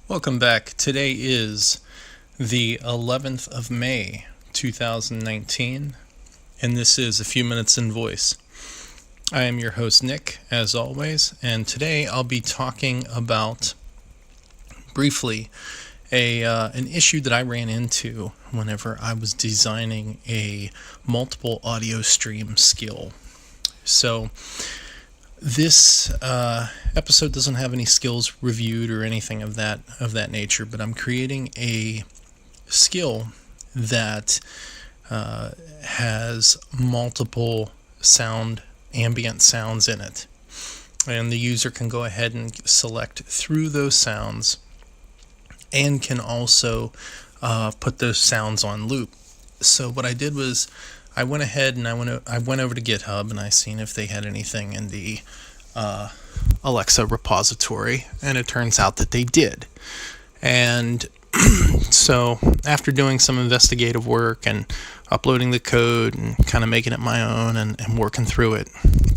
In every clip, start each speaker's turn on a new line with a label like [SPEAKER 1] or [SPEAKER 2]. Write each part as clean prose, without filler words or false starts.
[SPEAKER 1] Welcome back. Today is the 11th of May, 2019, and this is A Few Minutes in Voice. I am your host, Nick, as always, and today I'll be talking about, briefly, an issue that I ran into whenever I was designing a multiple audio stream skill. So, this episode doesn't have any skills reviewed or anything of that nature, but I'm creating a skill that has multiple ambient sounds in it, and the user can go ahead and select through those sounds, and can also put those sounds on loop. So what I did was I went ahead and I went over to Github, and I seen if they had anything in the Alexa repository, and it turns out that they did. And so after doing some investigative work and uploading the code and kind of making it my own and working through it,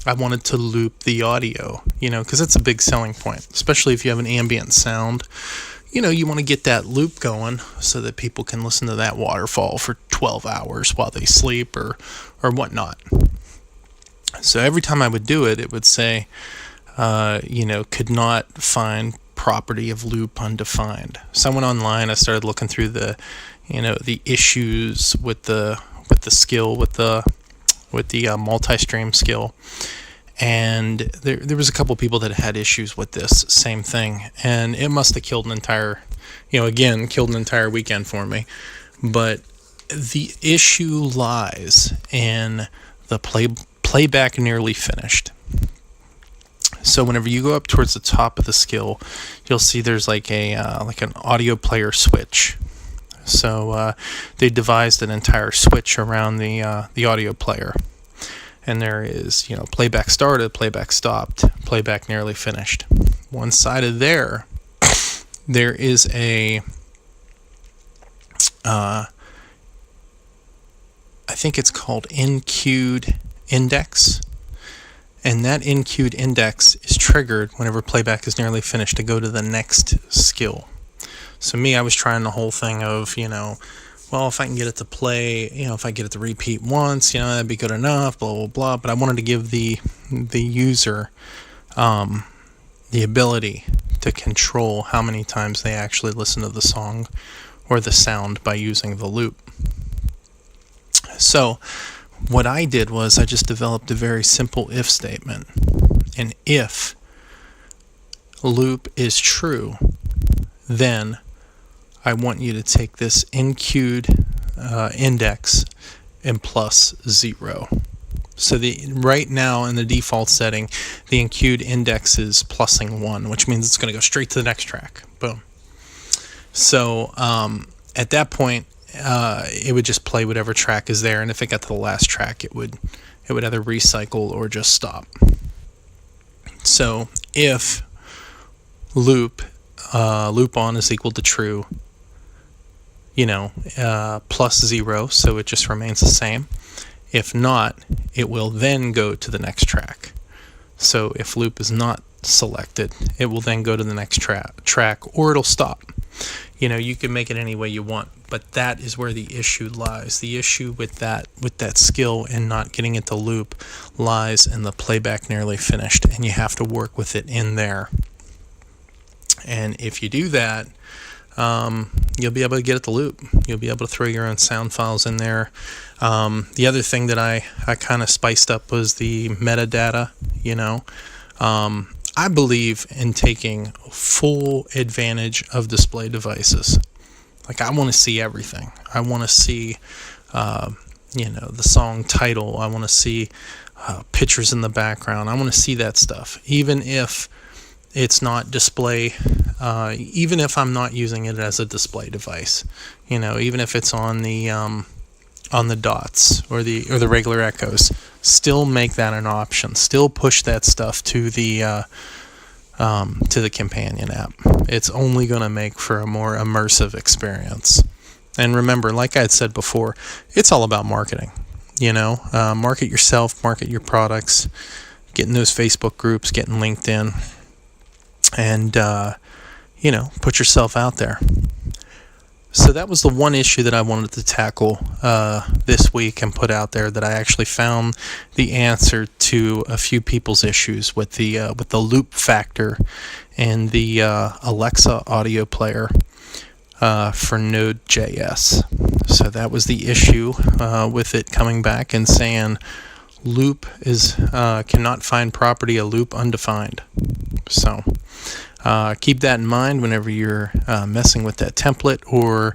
[SPEAKER 1] I wanted to loop the audio, because it's a big selling point, especially if you have an ambient sound. You want to get that loop going so that people can listen to that waterfall for 12 hours while they sleep or whatnot. So every time I would do it, it would say, could not find property of loop undefined. So I went online, I started looking through the issues with the skill, with the multi-stream skill. And there was a couple people that had issues with this same thing, and it must have killed an entire weekend for me. But the issue lies in the playback nearly finished. So whenever you go up towards the top of the skill, you'll see there's like an audio player switch. So they devised an entire switch around the audio player. And there is, playback started, playback stopped, playback nearly finished. One side of there is a, I think it's called in-queued index. And that in-queued index is triggered whenever playback is nearly finished to go to the next skill. So I was trying the whole thing of, well, if I can get it to play, if I get it to repeat once, that'd be good enough, blah, blah, blah. But I wanted to give the user the ability to control how many times they actually listen to the song or the sound by using the loop. So what I did was I just developed a very simple if statement. And if loop is true, then I want you to take this in-queued index and plus 0. So right now in the default setting, the in-queued index is plusing 1, which means it's going to go straight to the next track. Boom. So at that point, it would just play whatever track is there, and if it got to the last track, it would either recycle or just stop. So if loop on is equal to true, plus 0, so it just remains the same. If not, it will then go to the next track. So if loop is not selected, it will then go to the next track, or it'll stop. You can make it any way you want, but that is where the issue lies. The issue with that skill and not getting it to loop lies in the playback nearly finished, and you have to work with it in there. And if you do that, you'll be able to get it to loop. You'll be able to throw your own sound files in there. The other thing that I kind of spiced up was the metadata. I believe in taking full advantage of display devices. Like, I want to see everything. I want to see, the song title. I want to see pictures in the background. I want to see that stuff, even if it's not display, even if I'm not using it as a display device, even if it's on the dots or the regular echoes, still make that an option. Still push that stuff to the companion app. It's only going to make for a more immersive experience. And remember, like I had said before, it's all about marketing. Market yourself, market your products. get in those Facebook groups, get in LinkedIn, and put yourself out there. So that was the one issue that I wanted to tackle this week and put out there, that I actually found the answer to a few people's issues with the loop factor and the Alexa audio player for Node.js. So that was the issue with it coming back and saying loop is cannot find property a loop undefined. So keep that in mind whenever you're messing with that template or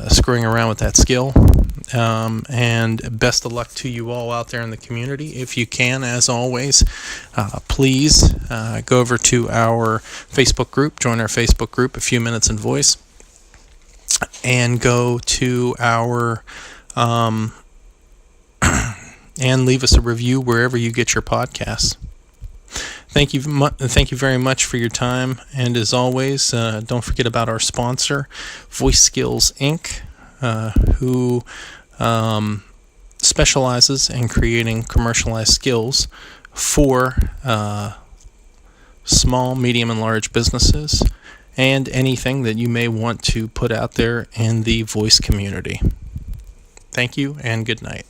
[SPEAKER 1] screwing around with that skill. And best of luck to you all out there in the community. If you can, as always, please go over to our Facebook group, join our Facebook group, A Few Minutes in Voice, and go to our and leave us a review wherever you get your podcasts. Thank you very much for your time, and as always, don't forget about our sponsor, Voice Skills Inc., who specializes in creating commercialized skills for small, medium, and large businesses, and anything that you may want to put out there in the voice community. Thank you, and good night.